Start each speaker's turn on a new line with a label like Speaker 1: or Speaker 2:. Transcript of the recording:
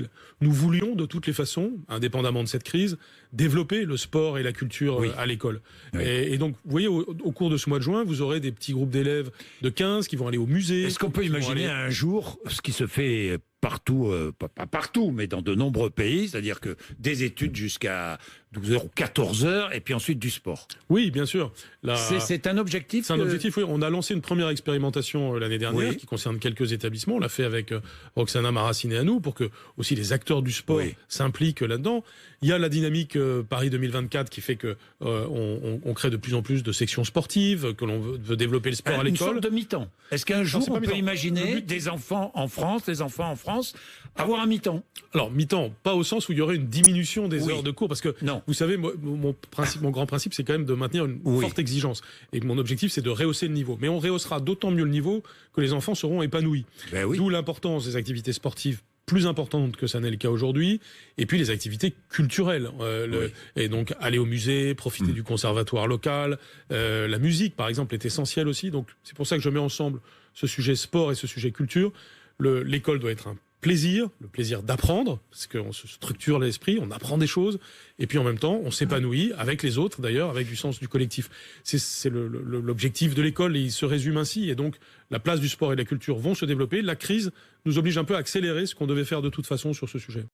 Speaker 1: culturel. Nous voulions de toutes les façons, indépendamment de cette crise, développer le sport et la culture à l'école.
Speaker 2: Oui.
Speaker 1: Et donc, vous voyez, au cours de ce mois de juin, vous aurez des petits groupes d'élèves de 15 qui vont aller au musée.
Speaker 2: Est-ce qu'on peut imaginer un jour ce qui se fait partout, pas partout, mais dans de nombreux pays, c'est-à-dire que des études jusqu'à 12h ou 14h, et puis ensuite du sport?
Speaker 1: Oui, bien sûr.
Speaker 2: C'est un objectif.
Speaker 1: C'est un objectif, oui. On a lancé une première expérimentation l'année dernière qui concerne quelques établissements. On l'a fait avec Roxana Maracineanu pour que aussi les acteurs du sport s'impliquent là-dedans. Il y a la dynamique Paris 2024 qui fait que on crée de plus en plus de sections sportives, que l'on veut développer le sport à l'école.
Speaker 2: Une sorte de mi-temps. Est-ce qu'un jour on peut imaginer des enfants en France, avoir un mi-temps?
Speaker 1: Alors mi-temps, pas au sens où il y aurait une diminution des heures de cours, parce que vous savez, mon grand principe, c'est quand même de maintenir une forte exigence. Et mon objectif, c'est de rehausser le niveau. Mais on rehaussera d'autant mieux le niveau que les enfants seront épanouis. D'où l'importance des activités sportives plus importante que ça n'est le cas aujourd'hui, et puis les activités culturelles. Et donc aller au musée, profiter du conservatoire local, la musique par exemple est essentielle aussi, donc c'est pour ça que je mets ensemble ce sujet sport et ce sujet culture. L'école doit être un plaisir, le plaisir d'apprendre, parce qu'on se structure l'esprit, on apprend des choses, et puis en même temps, on s'épanouit avec les autres, d'ailleurs, avec du sens du collectif. C'est l'objectif de l'école, et il se résume ainsi, et donc la place du sport et de la culture vont se développer. La crise nous oblige un peu à accélérer ce qu'on devait faire de toute façon sur ce sujet.